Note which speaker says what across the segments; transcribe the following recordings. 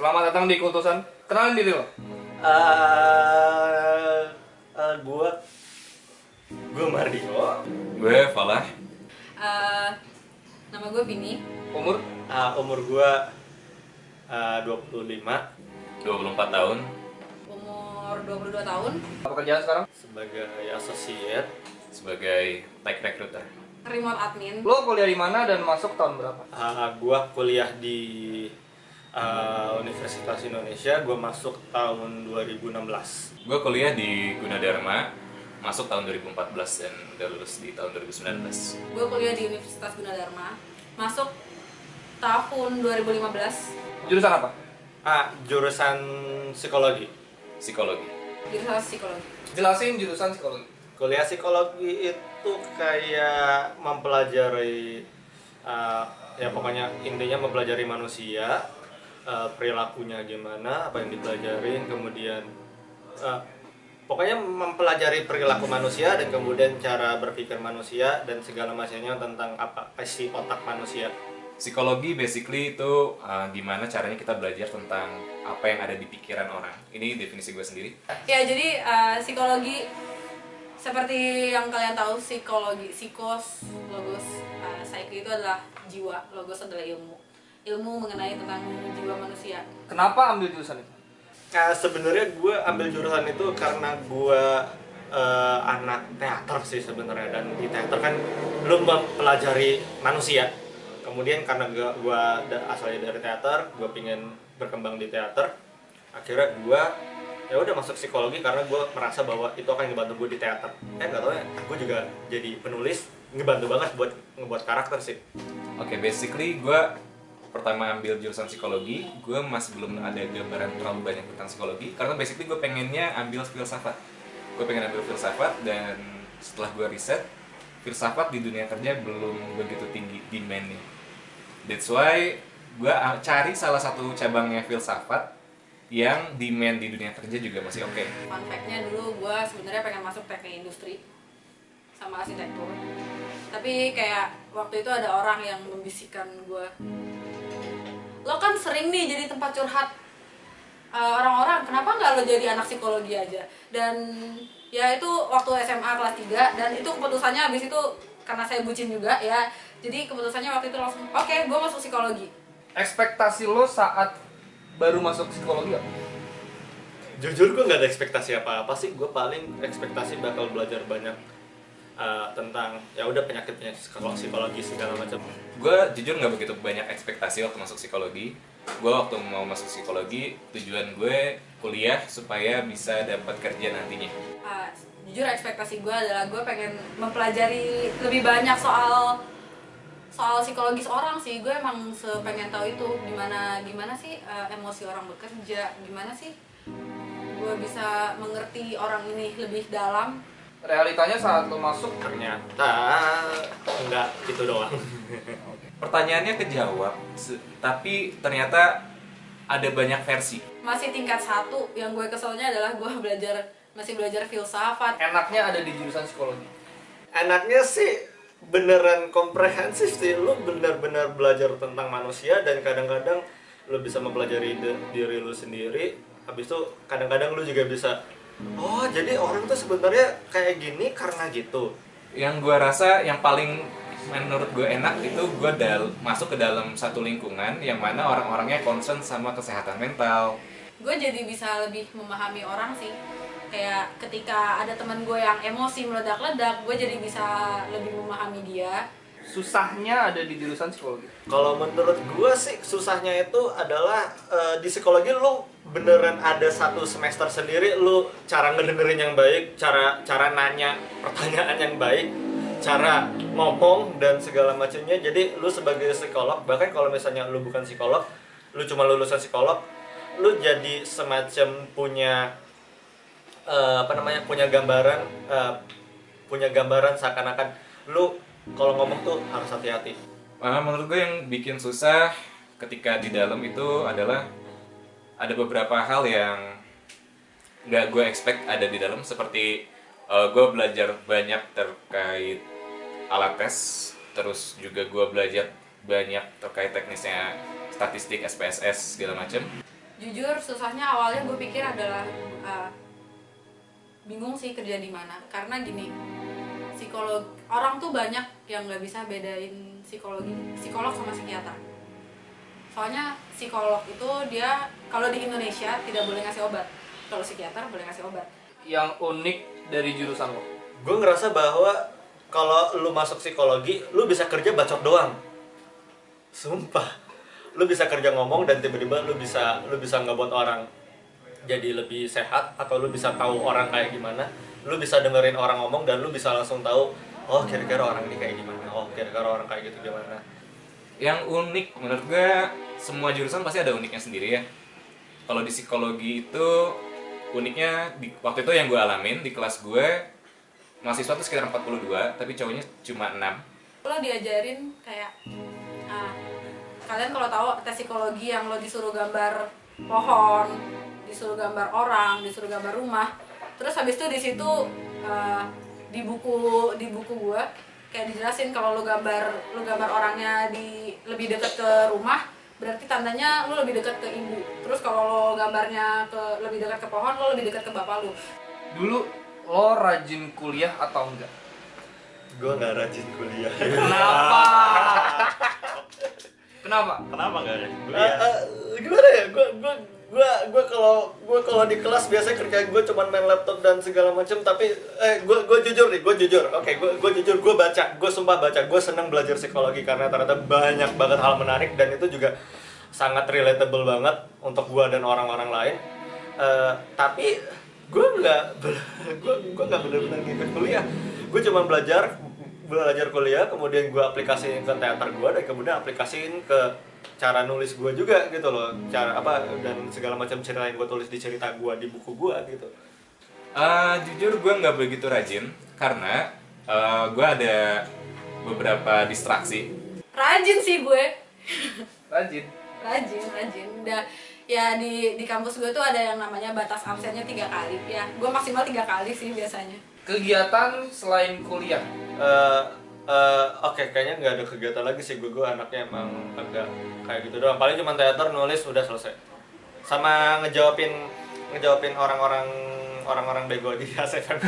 Speaker 1: Selamat datang di Kultusan. Kenalin diri lo.
Speaker 2: Gue Mario.
Speaker 3: Gue Falah.
Speaker 4: Nama gue Vini.
Speaker 1: Umur?
Speaker 2: Umur gue 25.
Speaker 3: 24 tahun.
Speaker 4: Umur 22 tahun.
Speaker 1: Apa kerjaan sekarang?
Speaker 2: Sebagai associate.
Speaker 3: Sebagai tech recruiter.
Speaker 4: Remote admin.
Speaker 1: Lo kuliah di mana dan masuk tahun berapa?
Speaker 2: Gue kuliah di Universitas Indonesia. Gue masuk tahun 2016.
Speaker 3: Gue kuliah di Gunadarma, masuk tahun 2014 dan udah lulus di tahun 2019.
Speaker 4: Gue kuliah di Universitas Gunadarma. Masuk tahun 2015.
Speaker 1: Jurusan apa?
Speaker 2: Jurusan psikologi.
Speaker 3: Psikologi.
Speaker 4: Jurusan psikologi.
Speaker 1: Jelasin jurusan psikologi.
Speaker 2: Kuliah psikologi itu kayak mempelajari, ya pokoknya intinya mempelajari manusia, perilakunya gimana, apa yang dipelajarin, kemudian pokoknya mempelajari perilaku manusia dan kemudian cara berpikir manusia dan segala macamnya tentang apa isi otak manusia.
Speaker 3: Psikologi basically itu gimana caranya kita belajar tentang apa yang ada di pikiran orang. Ini definisi gue sendiri.
Speaker 4: Ya, jadi psikologi seperti yang kalian tahu, psikologi, psikos, logos, psyche itu adalah jiwa, logos adalah ilmu. Ilmu mengenai tentang jiwa manusia.
Speaker 1: Kenapa ambil jurusan itu?
Speaker 2: Sebenarnya gue ambil jurusan itu karena gue anak teater sih sebenarnya, dan di teater kan belum mempelajari manusia. Kemudian karena gue asalnya dari teater, gue pingin berkembang di teater. Akhirnya gue ya udah masuk psikologi karena gue merasa bahwa itu akan ngebantu gue di teater. Nggak tahu ya, gue juga jadi penulis, ngebantu banget buat ngebuat karakter sih.
Speaker 3: Oke, basically gue pertama ambil jurusan psikologi, gue masih belum ada gambaran terlalu banyak tentang psikologi karena basically gue pengennya ambil filsafat. Gue pengen ambil filsafat dan setelah gue riset, filsafat di dunia kerja belum begitu tinggi demand-nya. That's why gue cari salah satu cabangnya filsafat yang demand di dunia kerja juga masih oke.
Speaker 4: Fun fact-nya, dulu gue sebenarnya pengen masuk teknik industri sama arsitektur. Tapi kayak waktu itu ada orang yang membisikkan gue, lo kan sering nih jadi tempat curhat orang-orang, kenapa nggak lo jadi anak psikologi aja? Dan ya itu waktu SMA kelas 3, dan itu keputusannya habis itu karena saya bucin juga ya. Jadi keputusannya waktu itu langsung, oke, gue masuk psikologi.
Speaker 1: Ekspektasi lo saat baru masuk psikologi apa?
Speaker 2: Jujur gue nggak ada ekspektasi apa-apa sih. Gue paling ekspektasi bakal belajar banyak tentang ya udah penyakitnya psikologi segala macam.
Speaker 3: Gue jujur nggak begitu banyak ekspektasi waktu masuk psikologi. Gue waktu mau masuk psikologi, tujuan gue kuliah supaya bisa dapat kerja nantinya.
Speaker 4: Jujur ekspektasi gue adalah gue pengen mempelajari lebih banyak soal psikologis orang sih. Gue emang pengen tahu itu gimana sih emosi orang bekerja, gimana sih gue bisa mengerti orang ini lebih dalam.
Speaker 1: Realitanya saat lo masuk,
Speaker 2: Ternyata enggak gitu doang.
Speaker 3: Pertanyaannya kejawab, tapi ternyata ada banyak versi.
Speaker 4: Masih tingkat 1, yang gue keselnya adalah gue masih belajar filsafat.
Speaker 1: enaknya ada di jurusan psikologi.
Speaker 2: Enaknya sih beneran komprehensif sih. Lu bener-bener belajar tentang manusia dan kadang-kadang lu bisa mempelajari diri lu sendiri. Habis itu kadang-kadang lu juga bisa, oh jadi orang tuh sebenarnya kayak gini karena gitu.
Speaker 3: Yang gue rasa yang paling menurut gue enak itu gue masuk ke dalam satu lingkungan yang mana orang-orangnya concern sama kesehatan mental.
Speaker 4: Gue jadi bisa lebih memahami orang sih. Kayak ketika ada teman gue yang emosi meledak-ledak, gue jadi bisa lebih memahami dia.
Speaker 1: Susahnya ada di jurusan psikologi.
Speaker 2: Kalau menurut gue sih susahnya itu adalah di psikologi lu beneran ada satu semester sendiri lu cara ngedengerin yang baik, cara nanya pertanyaan yang baik, cara ngomong dan segala macamnya. Jadi lu sebagai psikolog, bahkan kalau misalnya lu bukan psikolog, lu cuma lulusan psikolog, lu jadi semacam punya punya gambaran seakan-akan lu kalau ngomong tuh harus hati-hati.
Speaker 3: Menurut gue yang bikin susah ketika di dalam itu adalah ada beberapa hal yang nggak gue expect ada di dalam, seperti gue belajar banyak terkait alat tes, terus juga gue belajar banyak terkait teknisnya statistik, SPSS segala macam.
Speaker 4: Jujur susahnya awalnya gue pikir adalah bingung sih kerja di mana, karena gini, orang tuh banyak yang nggak bisa bedain psikolog sama psikiater. Soalnya psikolog itu dia kalau di Indonesia tidak boleh ngasih obat, kalau psikiater boleh ngasih obat.
Speaker 1: Yang unik dari jurusan lo?
Speaker 2: Gue ngerasa bahwa kalau lu masuk psikologi, lu bisa kerja bacot doang. Sumpah. Lu bisa kerja ngomong dan tiba-tiba lu bisa ngebuat orang jadi lebih sehat, atau lu bisa tahu orang kayak gimana. Lu bisa dengerin orang ngomong dan lu bisa langsung tahu, oh kira-kira orang ini kayak gimana, oh kira-kira orang kayak gitu gimana.
Speaker 3: Yang unik menurut gue, semua jurusan pasti ada uniknya sendiri ya. Kalau di psikologi itu uniknya waktu itu yang gue alamin di kelas gue, mahasiswa tuh sekitar 42, tapi cowoknya cuma 6.
Speaker 4: Lo diajarin kayak kalian kalau tahu tes psikologi yang lo disuruh gambar pohon, disuruh gambar orang, disuruh gambar rumah. Terus habis itu di situ di buku gue kayak dijelasin kalau lo gambar orangnya lebih dekat ke rumah, berarti tandanya lo lebih dekat ke ibu. Terus kalau lo gambarnya lebih dekat ke pohon, lo lebih dekat ke bapak lo.
Speaker 1: Dulu lo rajin kuliah atau enggak?
Speaker 2: Gue nggak rajin kuliah.
Speaker 1: Kenapa? Kenapa?
Speaker 2: Kenapa nggak rajin kuliah? Gimana ya? Gue kalau di kelas biasanya kerjaan gue cuma main laptop dan segala macam. Tapi gue jujur nih, gue jujur. Oke, gue jujur, gue baca, gue sumpah baca. Gue seneng belajar psikologi karena ternyata banyak banget hal menarik dan itu juga sangat relatable banget untuk gue dan orang-orang lain. Tapi gue nggak benar-benar ngikut kuliah. Gue cuma belajar kuliah, kemudian gue aplikasiin ke teater gue, dan kemudian aplikasiin ke cara nulis gue juga gitu loh, cara apa dan segala macam cerita yang gue tulis di cerita gue di buku gue gitu.
Speaker 3: Jujur gue nggak begitu rajin karena gue ada beberapa distraksi.
Speaker 4: Rajin sih gue.
Speaker 1: Rajin.
Speaker 4: Udah ya di kampus gue tuh ada yang namanya batas absennya 3 kali ya. Gue maksimal 3 kali sih biasanya.
Speaker 1: Kegiatan selain kuliah?
Speaker 2: Oke, kayaknya nggak ada kegiatan lagi sih. Gue anaknya emang agak kayak gitu doang. Paling cuma teater, nulis, udah selesai. Sama ngejawabin orang-orang bego di ASFM.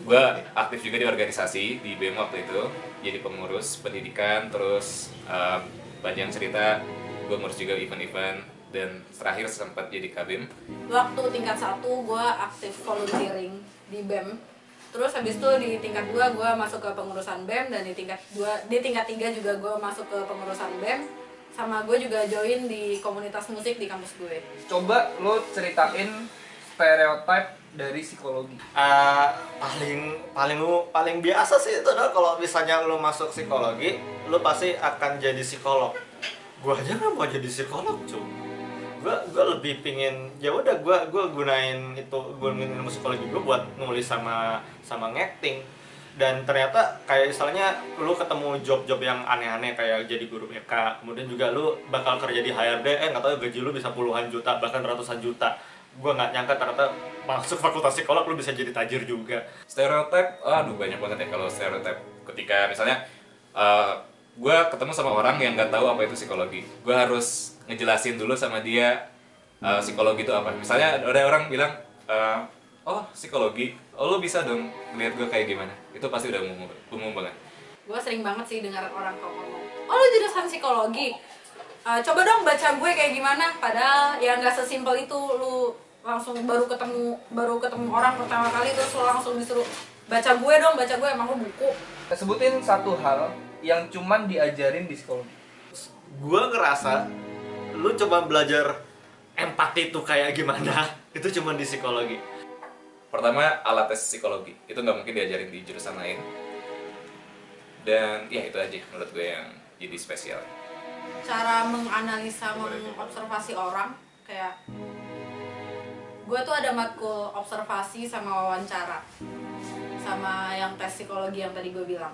Speaker 3: Gue aktif juga di organisasi di BEM waktu itu, jadi pengurus pendidikan, terus panjang cerita gue ngurus juga event-event, dan terakhir sempat jadi kabim.
Speaker 4: Waktu tingkat 1 gue aktif volunteering di BEM. Terus habis itu di tingkat 2 gue masuk ke pengurusan BEM, dan di tingkat 3 juga gue masuk ke pengurusan BEM. Sama gue juga join di komunitas musik di kampus gue.
Speaker 1: Coba lo ceritain stereotip dari psikologi.
Speaker 2: Paling biasa sih itu adalah kalau misalnya lo masuk psikologi, lo pasti akan jadi psikolog. Gue aja nggak mau jadi psikolog, cuy. Gue lebih pingin, ya udah gue gunain ilmu psikologi gue buat nulis sama ngacting. Dan ternyata kayak misalnya lu ketemu job-job yang aneh-aneh kayak jadi guru BK, kemudian juga lu bakal kerja di HRD, nggak tahu gaji lu bisa puluhan juta bahkan ratusan juta. Gue nggak nyangka ternyata masuk fakultas psikolog lu bisa jadi tajir juga.
Speaker 3: Stereotip, aduh banyak banget ya kalau stereotip. Ketika misalnya gue ketemu sama orang yang nggak tahu apa itu psikologi, gue harus ngejelasin dulu sama dia psikologi itu apa. Misalnya ada orang bilang, oh psikologi, oh lo bisa dong ngeliat gue kayak gimana. Itu pasti udah umum banget.
Speaker 4: Gue sering banget sih dengar orang kalau ngomong, oh lo jurusan psikologi, coba dong baca gue kayak gimana. Padahal ya nggak sesimpel itu. Lu langsung baru ketemu orang pertama kali terus lu langsung disuruh baca gue dong, baca gue, emang lu buku.
Speaker 1: Sebutin satu hal yang cuman diajarin di psikologi.
Speaker 2: Gue ngerasa lu coba belajar empati itu kayak gimana itu cuma di psikologi.
Speaker 3: Pertama, alat tes psikologi itu nggak mungkin diajarin di jurusan lain. Dan ya itu aja menurut gue yang jadi spesial.
Speaker 4: Cara menganalisa, mengobservasi orang, kayak gue tuh ada matkul observasi sama wawancara, sama yang tes psikologi yang tadi gue bilang.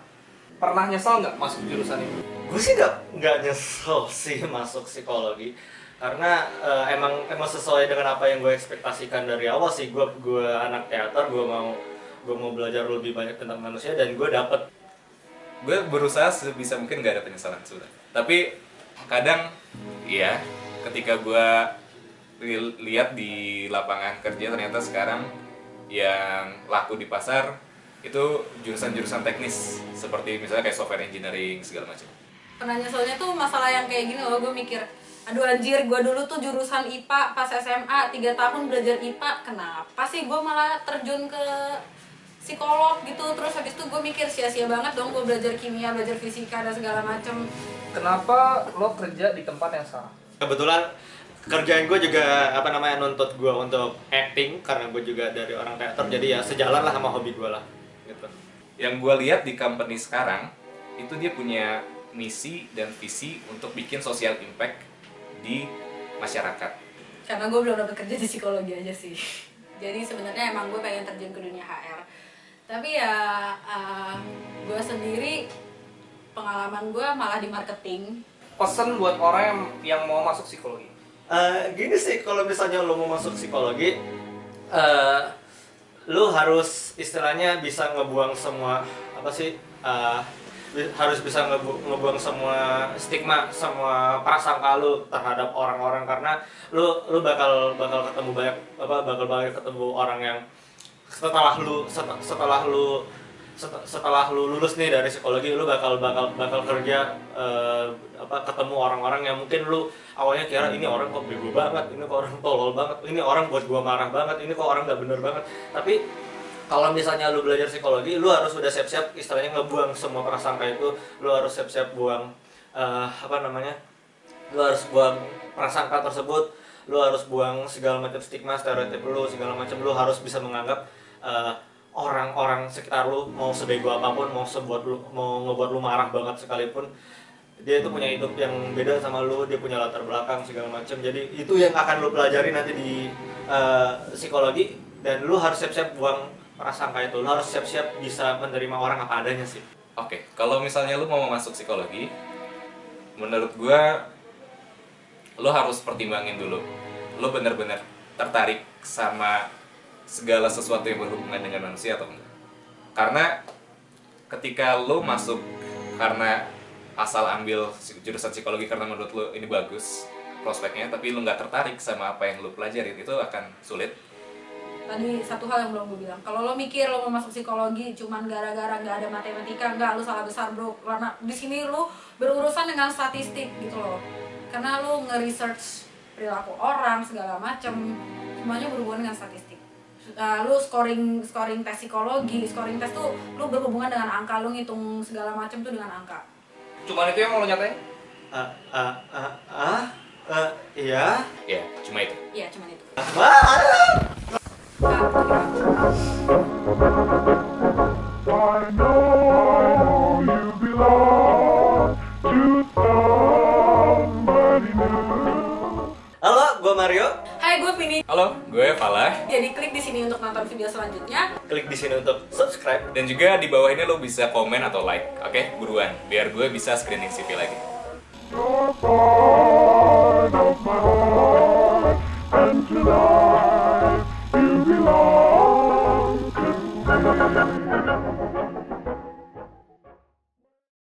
Speaker 1: Pernah nyesel nggak masuk jurusan itu?
Speaker 2: Gue sih nggak nyesel sih masuk psikologi karena emang sesuai dengan apa yang gue ekspektasikan dari awal sih. Gue anak teater, gue mau belajar lebih banyak tentang manusia dan gue dapet.
Speaker 3: Gue berusaha sebisa mungkin nggak ada penyesalan sudah. Tapi kadang iya ketika gue lihat di lapangan kerja ternyata sekarang yang laku di pasar itu jurusan-jurusan teknis seperti misalnya kayak software engineering segala macam.
Speaker 4: Pernah nyeselnya tuh masalah yang kayak gini loh, gue mikir aduh anjir, gue dulu tuh jurusan IPA pas SMA 3 tahun belajar IPA, kenapa sih gue malah terjun ke psikolog gitu. Terus habis itu gue mikir sia-sia banget dong gue belajar kimia, belajar fisika dan segala macem.
Speaker 1: Kenapa lo kerja di tempat yang salah?
Speaker 2: Kebetulan kerjaan gue juga nuntut gue untuk acting karena gue juga dari orang teater, jadi ya sejalan lah sama hobi gue lah gitu.
Speaker 3: Yang gue lihat di company sekarang itu dia punya misi dan visi untuk bikin social impact di masyarakat.
Speaker 4: Karena gue belum dapat kerja di psikologi aja sih. Jadi sebenarnya emang gue pengen terjun ke dunia HR. Tapi ya gue sendiri pengalaman gue malah di marketing.
Speaker 1: Pesan buat orang yang mau masuk psikologi.
Speaker 2: Gini sih, kalau misalnya lo mau masuk psikologi, lo harus istilahnya bisa ngebuang semua harus bisa ngebuang semua stigma, semua prasangka lu terhadap orang-orang, karena lu bakal ketemu banyak ketemu orang yang setelah lu lulus nih dari psikologi, lu bakal kerja ketemu orang-orang yang mungkin lu awalnya kira ini orang kok bego banget, ini kok orang tolol banget, ini orang buat gua marah banget, ini kok orang gak bener banget. Tapi kalau misalnya lu belajar psikologi, lu harus udah siap-siap istilahnya ngebuang semua prasangka itu. Lu harus siap-siap buang lu harus buang prasangka tersebut. Lu harus buang segala macam stigma, stereotip lu, segala macam. Lu harus bisa menganggap orang-orang sekitar lu mau sebego apapun, mau ngebuat lu marah banget sekalipun, dia itu punya hidup yang beda sama lu, dia punya latar belakang segala macam. Jadi itu yang akan lu pelajari nanti di psikologi, dan lu harus siap-siap buang prasangka itu. Lu harus siap-siap bisa menerima orang apa adanya sih.
Speaker 3: Oke, kalau misalnya lu mau masuk psikologi, menurut gua lu harus pertimbangin dulu. Lu bener-bener tertarik sama segala sesuatu yang berhubungan dengan manusia atau enggak. Karena ketika lu masuk karena asal ambil jurusan psikologi karena menurut lu ini bagus prospeknya, tapi lu nggak tertarik sama apa yang lu pelajarin, itu akan sulit.
Speaker 4: Tadi satu hal yang belum gue bilang, kalau lo mikir lo mau masuk psikologi cuman gara-gara nggak ada matematika, nggak, lo salah besar bro. Karena di sini lo berurusan dengan statistik gitu loh. Karena lo nge-research perilaku orang segala macem, semuanya berhubungan dengan statistik. Lo scoring tes psikologi, scoring tes tuh lo berhubungan dengan angka, lo ngitung segala macem tuh dengan angka.
Speaker 1: Cuman itu yang mau lo nyatain?
Speaker 2: Iya.
Speaker 3: Ya, cuma itu.
Speaker 4: Iya, cuman itu.
Speaker 5: I know you belong to somebody new.
Speaker 2: Halo, gue Mario.
Speaker 4: Hai, gue Vini.
Speaker 3: Halo, gue Falah.
Speaker 4: Jadi klik di sini untuk nonton video selanjutnya.
Speaker 2: Klik di sini untuk subscribe.
Speaker 3: Dan juga di bawah ini lo bisa komen atau like. Oke, buruan biar gue bisa screening CV lagi.
Speaker 5: Your fault.